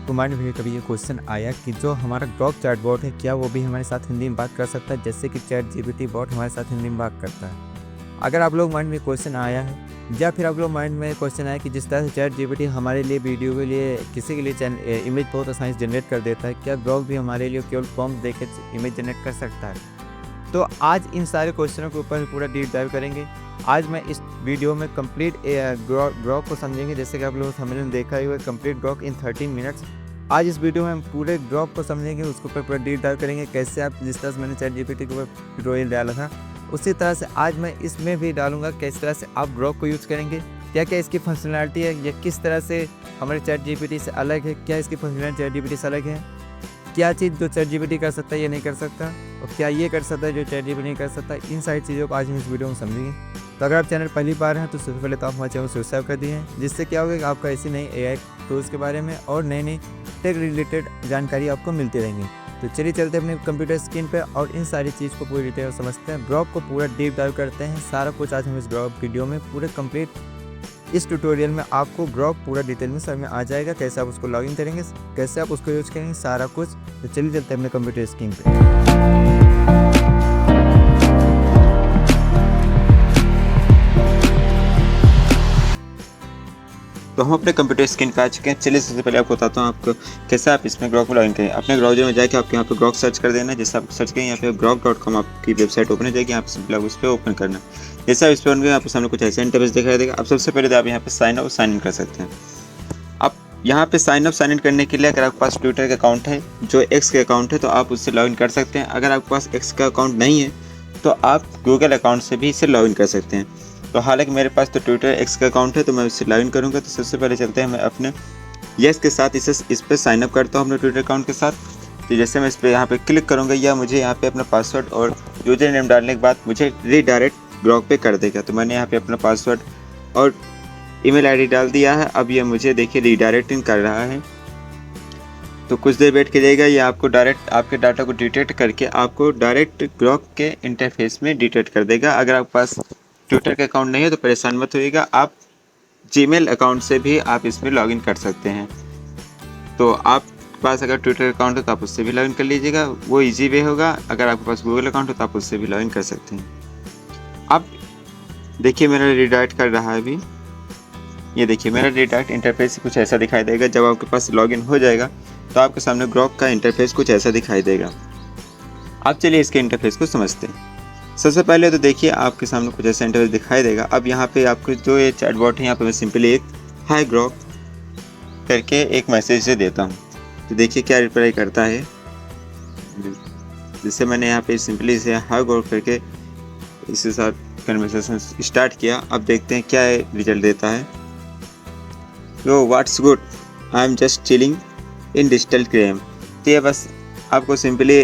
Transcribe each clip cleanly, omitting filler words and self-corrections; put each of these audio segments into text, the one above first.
आपको माइंड में कभी ये क्वेश्चन आया कि जो हमारा ग्रॉक चैटबॉट है क्या वो भी हमारे साथ हिंदी में बात कर सकता है जैसे कि चैट जीपीटी बॉट हमारे साथ हिंदी में बात करता है? अगर आप लोग माइंड में क्वेश्चन आया है या फिर आप लोग माइंड में क्वेश्चन आया कि जिस तरह से चैट जीपीटी हमारे लिए वीडियो के लिए किसी के लिए इमेज बहुत आसानी से जनरेट कर देता है, क्या ग्रॉक भी हमारे लिए केवल प्रॉम्प्ट देके इमेज जनरेट कर सकता है? तो आज इन सारे क्वेश्चनों के ऊपर पूरा डीप डाइव करेंगे। आज मैं इस वीडियो में कंप्लीट ग्रॉक को समझेंगे, जैसे कि आप लोग हमने देखा ही हुआ कंप्लीट ग्रॉक इन 13 मिनट्स। आज इस वीडियो में हम पूरे ग्रॉक को समझेंगे, उसके ऊपर पूरा डीप डाइव करेंगे। कैसे आप जिस तरह से मैंने चैट जीपीटी के ऊपर ट्यूटोरियल डाला था उसी तरह से आज मैं इसमें भी डालूंगा। किस तरह से आप ग्रॉक को यूज़ करेंगे, क्या क्या इसकी फंक्शनैलिटी है, या किस तरह से हमारे चैट जीपीटी से अलग है, क्या इसकी फंक्शनैलिटी चैट जीपीटी से अलग है, क्या चीज़ जो चैट जीपीटी कर सकता है ये नहीं कर सकता, और क्या ये कर सकता है जो चैट जीपीटी नहीं कर सकता। इन सारी चीज़ों को आज हम इस वीडियो में समझेंगे। तो अगर आप चैनल पहली बार हैं तो सबसे पहले तो आप हमारे चैनल को सब्सक्राइब कर दिए, जिससे क्या होगा कि आपका ऐसी नई एआई टूल्स के बारे में और नई नई टेक रिलेटेड जानकारी आपको मिलती रहेंगी। तो चलिए चलते अपने कंप्यूटर स्क्रीन पे और इन सारी चीज़ को पूरी डिटेल समझते हैं। ग्रॉक को पूरा डीप डाइव करते हैं, सारा कुछ आज हम इस ग्रॉक वीडियो में पूरे कंप्लीट इस ट्यूटोरियल में आपको ग्रॉक पूरा डिटेल में समझ में आ जाएगा। कैसे आप उसको लॉगिन करेंगे, कैसे आप उसको यूज़ करेंगे, सारा कुछ। तो चलिए चलते हैं अपने कंप्यूटर स्क्रीन पे। तो हम अपने कंप्यूटर स्क्रीन पे आ चुके हैं। चलिए सबसे पहले आपको बताता हूँ आपको कैसे आप इसमें ग्रॉक में लॉगिन करें। अपने ब्राउजर में जाके आपको यहाँ पे ग्रॉक सर्च कर देना है। जैसे आप सर्च करें यहाँ पे grok.com आपकी वेबसाइट ओपन हो जाएगी। यहाँ पे ब्लॉग उस पर ओपन करना। जैसे आप इस पर ओपन करें आपको सामने कुछ ऐसा इंटरफेस दिखाई देगा। अब सबसे पहले तो आप यहाँ पे साइन अप साइन इन कर सकते हैं। आप यहाँ पे साइन अप साइन इन करने के लिए अगर आपके पास ट्विटर का अकाउंट है, जो एक्स का अकाउंट है, तो आप उससे लॉगिन कर सकते हैं। अगर आपके पास एक्स का अकाउंट नहीं है तो आप गूगल अकाउंट से भी इसे लॉगिन कर सकते हैं। तो हालांकि मेरे पास तो ट्विटर एक्स का अकाउंट है तो मैं उससे लॉगिन करूँगा। तो सबसे पहले चलते हैं मैं अपने यस के साथ इस पर साइन अप करता हूँ अपने ट्विटर अकाउंट के साथ। तो जैसे मैं इस पर यहाँ पे क्लिक करूँगा या मुझे यहाँ पे अपना पासवर्ड और यूजर नेम डालने के बाद मुझे रीडायरेक्ट ग्रॉक पे कर देगा। तो मैंने यहाँ पे अपना पासवर्ड और ईमेल आईडी डाल दिया है। अब ये मुझे देखिए रीडायरेक्टिंग कर रहा है। तो कुछ देर वेट कीजिएगा, ये आपको डायरेक्ट आपके डाटा को डिटेक्ट करके आपको डायरेक्ट ग्रॉक के इंटरफेस में डिटेक्ट कर देगा। अगर आपके पास ट्विटर का अकाउंट नहीं है तो परेशान मत होइएगा, आप जीमेल अकाउंट से भी आप इसमें लॉगिन कर सकते हैं। तो आपके पास अगर ट्विटर अकाउंट है तो आप उससे भी लॉगिन कर लीजिएगा, वो इजी वे होगा। अगर आपके पास गूगल अकाउंट है तो आप उससे भी लॉगिन कर सकते हैं। अब देखिए मेरा रीडायरेक्ट कर रहा है अभी। ये देखिए मेरा डायरेक्ट इंटरफेस कुछ ऐसा दिखाई देगा। जब आपके पास लॉगिन हो जाएगा तो आपके सामने ग्रॉक का इंटरफेस कुछ ऐसा दिखाई देगा। अब चलिए इसके इंटरफेस को समझते हैं। सबसे पहले तो देखिए आपके सामने कुछ ऐसा इंटरफेस दिखाई देगा। अब यहाँ पे आपको जो ये चैटबॉट है यहाँ पे मैं सिंपली एक हाय ग्रॉक करके एक मैसेज से देता हूँ। तो देखिए क्या रिप्लाई करता है। जैसे मैंने यहाँ पे सिंपली से हाय ग्रॉक करके इसके साथ कन्वर्सेशन स्टार्ट किया। अब देखते हैं क्या रिजल्ट देता है। Yo what's good, I am just chilling in digital crime. तो ये बस आपको सिंपली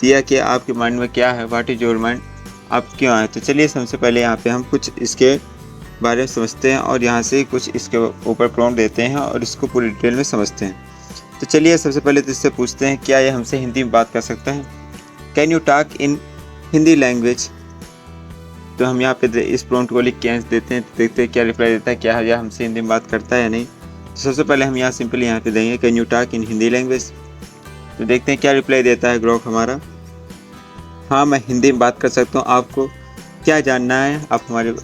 दिया कि आपके माइंड में क्या है, व्हाट इज़ योर माइंड, आप क्यों आए। तो चलिए सबसे पहले यहाँ पे हम कुछ इसके बारे में समझते हैं और यहाँ से कुछ इसके ऊपर प्रॉम्प्ट देते हैं और इसको पूरी डिटेल में समझते हैं। तो चलिए सबसे पहले तो इससे पूछते हैं क्या ये हमसे हिंदी में बात कर सकता है। Can you talk in Hindi language. तो हम यहाँ पे इस प्रॉम्प्ट को लिख के देते हैं, देखते हैं क्या रिप्लाई देता है, क्या यह हमसे हिंदी में बात करता है या नहीं। तो सबसे पहले हम यहाँ सिंपली यहाँ पे देंगे can you talk in Hindi language. तो देखते हैं क्या रिप्लाई देता है ग्रॉक हमारा। हाँ मैं हिंदी में बात कर सकता हूँ, आपको क्या जानना है, आप हमारे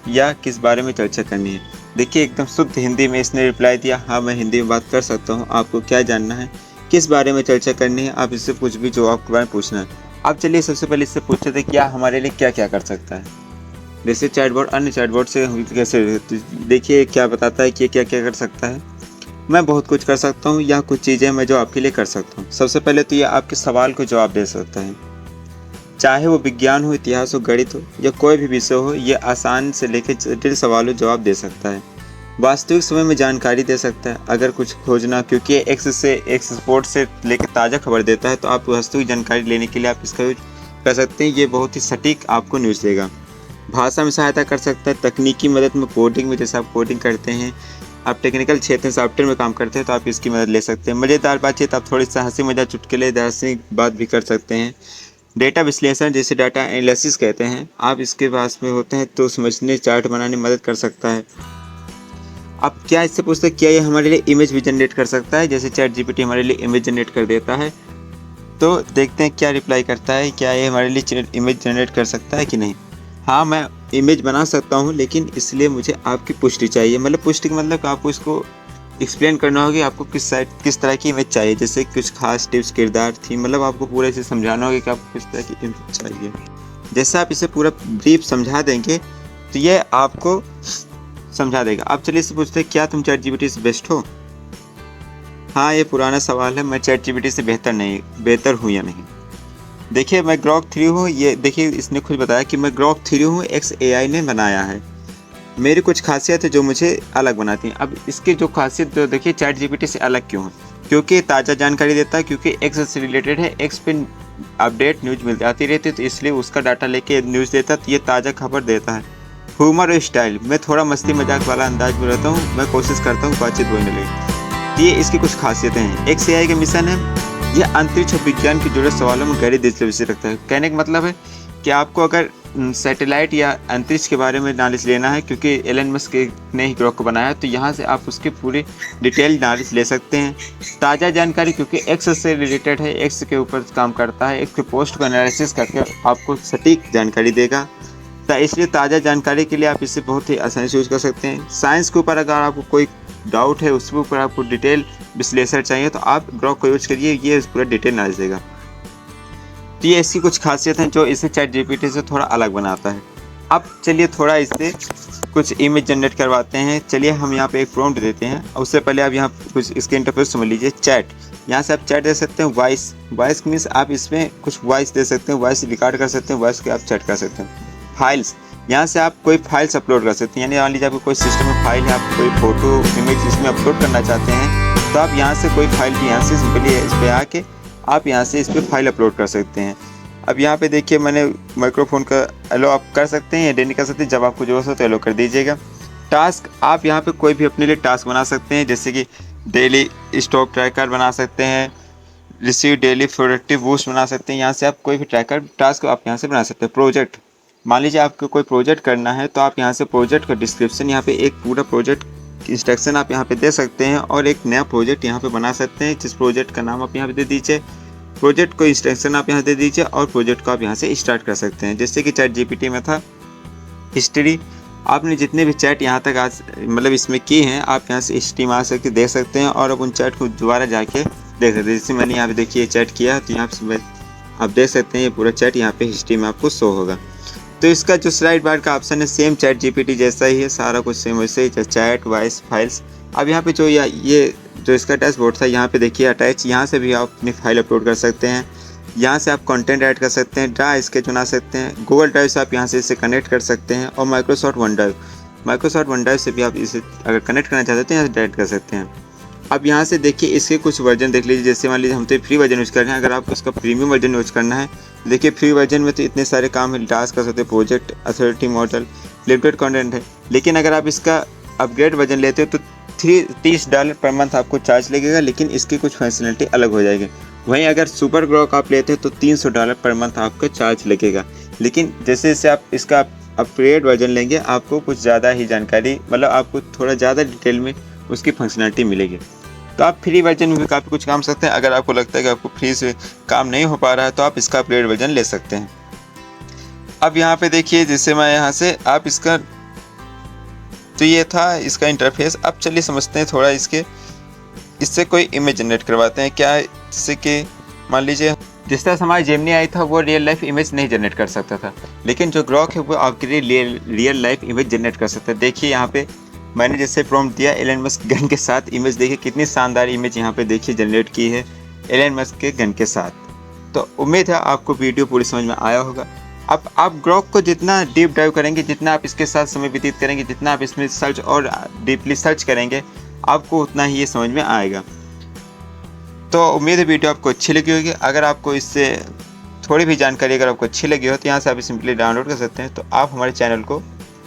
या किस बारे में चर्चा करनी है। देखिए एकदम शुद्ध हिंदी में इसने रिप्लाई दिया, हाँ मैं हिंदी में बात कर सकता हूँ, आपको क्या जानना है, किस बारे में चर्चा करनी है। आप इससे कुछ भी जो आपके बारे में पूछना है। अब चलिए सबसे पहले इससे पूछते थे क्या हमारे लिए क्या क्या कर सकता है। जैसे चैटबॉट अन्य चैटबॉट से हम कैसे, देखिए क्या बताता है कि क्या क्या कर सकता है। मैं बहुत कुछ कर सकता हूँ, या कुछ चीज़ें मैं जो आपके लिए कर सकता हूँ। सबसे पहले तो ये आपके सवाल को जवाब दे सकता है, चाहे वो विज्ञान हो, इतिहास हो, गणित हो या कोई भी विषय हो। ये आसान से लेकर जटिल सवालों जवाब दे सकता है। वास्तविक समय में जानकारी दे सकता है अगर कुछ खोजना, क्योंकि एक्स स्पोर्ट से लेकर ताज़ा खबर देता है। तो आप वास्तविक जानकारी लेने के लिए आप इसका यूज कर सकते हैं। ये बहुत ही सटीक आपको न्यूज़ देगा। भाषा में सहायता कर सकता है, तकनीकी मदद में, कोडिंग में, जैसे आप कोडिंग करते हैं, आप टेक्निकल क्षेत्र में सॉफ्टवेयर में काम करते हैं तो आप इसकी मदद ले सकते हैं। मज़ेदार बातचीत, आप थोड़ी सा हंसी मजाक चुटकुले दार्शनिक बात भी कर सकते हैं। डेटा विश्लेषण, जैसे डाटा एनालिसिस कहते हैं, आप इसके पास में होते हैं तो समझने, चार्ट बनाने में मदद कर सकता है। अब क्या इससे पूछते हैं क्या ये हमारे लिए इमेज भी जनरेट कर सकता है, जैसे चैट जीपीटी हमारे लिए इमेज जनरेट कर देता है। तो देखते हैं क्या रिप्लाई करता है, क्या ये हमारे लिए इमेज जनरेट कर सकता है कि नहीं। हाँ, मैं इमेज बना सकता हूँ, लेकिन इसलिए मुझे आपकी पुष्टि चाहिए। मतलब पुष्टि का मतलब आपको इसको एक्सप्लेन करना होगा कि आपको किस तरह की इमेज चाहिए, जैसे कुछ खास टिप्स, किरदार, थीम, मतलब आपको पूरा इसे समझाना होगा कि आपको किस तरह की इमेज चाहिए। जैसे आप इसे पूरा ब्रीफ समझा देंगे तो ये आपको समझा देगा। अब चलिए इससे पूछते हैं क्या तुम चैट जीपीटी से बेस्ट हो। हाँ, ये पुराना सवाल है, मैं चैट जीपीटी से बेहतर हूँ या नहीं। देखिए मैं ग्रॉक 3 हूँ, ये देखिए इसने खुद बताया कि मैं ग्रॉक 3 हूँ, XAI ने बनाया है। मेरी कुछ खासियत है जो मुझे अलग बनाती हैं। अब इसकी जो खासियत जो देखिए चैट जीपीटी से अलग क्यों है, क्योंकि ताज़ा जानकारी देता है, क्योंकि एक्स से रिलेटेड है, एक्स पे अपडेट न्यूज़ मिल जाती रहती है, तो इसलिए उसका डाटा लेके न्यूज़ देता है, तो ये ताज़ा खबर देता है। ह्यूमर और स्टाइल, मैं थोड़ा मस्ती मजाक वाला अंदाज में रहता हूँ, मैं कोशिश करता हूँ बातचीत बोलने लगे। ये इसकी कुछ खासियतें हैं। XAI के मिशन है, यह अंतरिक्ष और विज्ञान की जुड़े सवालों में गहरी दिलचस्पी रखता है। कहने का मतलब है कि आपको अगर सैटेलाइट या अंतरिक्ष के बारे में नॉलेज लेना है, क्योंकि एलन मस्क ने ही ग्रॉक को बनाया है, तो यहाँ से आप उसकी पूरी डिटेल नॉलेज ले सकते हैं। ताज़ा जानकारी, क्योंकि एक्स से रिलेटेड है, एक्स के ऊपर काम करता है, एक्स के पोस्ट को एनालिसिस करके आपको सटीक जानकारी देगा, तो इसलिए ताज़ा जानकारी के लिए आप इसे बहुत ही आसानी से यूज़ कर सकते हैं। साइंस के ऊपर अगर आपको कोई डाउट है, उसके ऊपर आपको डिटेल विश्लेषण चाहिए, तो आप ग्रॉक को यूज करिए, ये पूरा डिटेल नॉलेज देगा। तो ये इसकी कुछ खासियत हैं जो इसे चैट जीपीटी से थोड़ा अलग बनाता है। अब चलिए थोड़ा इससे कुछ इमेज जनरेट करवाते हैं। चलिए हम यहाँ पे एक प्रॉम्प्ट देते हैं, और उससे पहले आप यहाँ कुछ इसके इंटरफेस समझ लीजिए। चैट, यहाँ से आप चैट दे सकते हैं। वॉइस मीन्स आप इसमें कुछ वॉइस दे सकते हैं, वॉइस रिकॉर्ड कर सकते हैं, वॉइस के आप चैट कर सकते हैं। फाइल्स, यहाँ से आप कोई फाइल्स अपलोड कर सकते हैं, यानी मान लीजिए आपको कोई सिस्टम में फाइल है, आप कोई फोटो इमेज इसमें अपलोड करना चाहते हैं, तो आप यहाँ से कोई फाइल भी यहाँ से सिंपली इस पर आके आप यहाँ से इस पर फाइल अपलोड कर सकते हैं। अब यहाँ पे देखिए मैंने माइक्रोफोन का एलो आप कर सकते हैं या डे नहीं कर सकते हैं, जब आपको जरूरत हो तो एलो कर दीजिएगा। टास्क, आप यहाँ पे कोई भी अपने लिए टास्क बना सकते हैं, जैसे कि डेली स्टॉक ट्रैकर बना सकते हैं, रिसीव डेली प्रोडक्टिव बूस्ट बना सकते हैं। यहाँ से आप कोई भी ट्रैकर टास्क आप यहाँ से बना सकते हैं। प्रोजेक्ट, मान लीजिए आपको कोई प्रोजेक्ट करना है, तो आप यहाँ से प्रोजेक्ट का डिस्क्रिप्शन, यहाँ पे एक पूरा प्रोजेक्ट इंस्ट्रक्शन आप यहाँ पे दे सकते हैं, और एक नया प्रोजेक्ट यहाँ पे बना सकते हैं, जिस प्रोजेक्ट का नाम आप यहाँ पे दे दीजिए, प्रोजेक्ट को इंस्ट्रक्शन आप यहाँ दे दीजिए, और प्रोजेक्ट को आप यहाँ से स्टार्ट कर सकते हैं। जैसे कि चैट जीपीटी में था हिस्ट्री, आपने जितने भी चैट यहाँ तक आज मतलब इसमें की हैं, आप यहाँ से हिस्ट्री में आ सकते देख सकते हैं, और अब उन चैट को दोबारा जाके देख सकते हैं। जैसे मैंने यहाँ पे देखिए चैट किया, तो यहाँ पे आप देख सकते हैं ये पूरा चैट यहाँ पे हिस्ट्री में आपको शो होगा। तो इसका जो स्लाइड बार का ऑप्शन है सेम चैट जीपीटी जैसा ही है, सारा कुछ सेम वैसे ही, चैट, वॉइस, फाइल्स। अब यहाँ पे जो ये जो इसका डैशबोर्ड था, यहाँ पे देखिए अटैच, यहाँ से भी आप अपनी फाइल अपलोड कर सकते हैं, यहाँ से आप कंटेंट ऐड कर सकते हैं, ड्रा स्केच बना सकते हैं, गूगल ड्राइव से आप यहाँ से इसे कनेक्ट कर सकते हैं, और माइक्रोसॉफ्ट वन ड्राइव से भी आप इसे अगर कनेक्ट करना चाहते हैं तो यहाँ से डायरेक्ट कर सकते हैं। अब यहाँ से देखिए इसके कुछ वर्जन देख लीजिए, जैसे मान लीजिए हम तो फ्री वर्जन यूज़ कर रहे हैं, अगर आपको इसका प्रीमियम वर्जन यूज़ करना है, देखिए फ्री वर्जन में तो इतने सारे काम है, टास्क कर सकते हैं, project, authority model, limited content है। लेकिन अगर आप इसका अपग्रेड वर्जन लेते हो तो $30 पर मंथ आपको चार्ज लगेगा, लेकिन इसकी कुछ फैसिलिटी अलग हो जाएगी। वहीं अगर सुपर ग्रॉक आप लेते हो तो $300 पर मंथ आपका चार्ज लगेगा। लेकिन जैसे जैसे आप इसका अपग्रेड वर्जन लेंगे, आपको कुछ ज़्यादा ही जानकारी, मतलब आपको थोड़ा ज़्यादा डिटेल में उसकी फंक्शनलिटी मिलेगी। तो आप फ्री वर्जन में भी काफ़ी कुछ काम सकते हैं। अगर आपको लगता है कि आपको फ्री से काम नहीं हो पा रहा है, तो आप इसका अपग्रेड वर्जन ले सकते हैं। अब यहाँ पे देखिए, जैसे मैं यहाँ से आप इसका, तो ये था इसका इंटरफेस। अब चलिए समझते हैं थोड़ा इससे कोई इमेज जनरेट करवाते हैं क्या, जिससे कि मान लीजिए जिस तरह से हमारा जेमिनी आई था, वो रियल लाइफ इमेज नहीं जनरेट कर सकता था, लेकिन जो ग्रॉक है वो आपके लिए रियल लाइफ इमेज जनरेट कर सकता है। देखिए यहाँ पे मैंने जैसे प्रॉम्प्ट दिया एलन मस्क गन के साथ इमेज, देखिए कितनी शानदार इमेज यहाँ पे देखिए जनरेट की है एलन मस्क के गन के साथ। तो उम्मीद है आपको वीडियो पूरी समझ में आया होगा। अब आप ग्रॉक को जितना डीप डाइव करेंगे, जितना आप इसके साथ समय व्यतीत करेंगे, जितना आप इसमें सर्च और डीपली सर्च करेंगे, आपको उतना ही ये समझ में आएगा। तो उम्मीद है वीडियो आपको अच्छी लगी होगी। अगर आपको इससे थोड़ी भी जानकारी अगर आपको अच्छी लगी हो, तो यहाँ से आप सिंपली डाउनलोड कर सकते हैं। तो आप हमारे चैनल को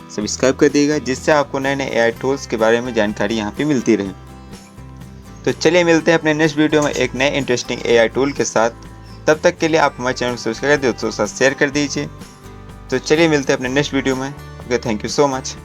सब्सक्राइब कर दीजिएगा, जिससे आपको नए नए AI टूल्स के बारे में जानकारी यहाँ पे मिलती रहे। तो चलिए मिलते हैं अपने नेक्स्ट वीडियो में एक नए इंटरेस्टिंग AI टूल के साथ। तब तक के लिए आप हमारे चैनल को सब्सक्राइब कर दीजिए, दोस्तों के साथ शेयर कर दीजिए। तो चलिए मिलते हैं अपने नेक्स्ट वीडियो में। Okay, thank you so much.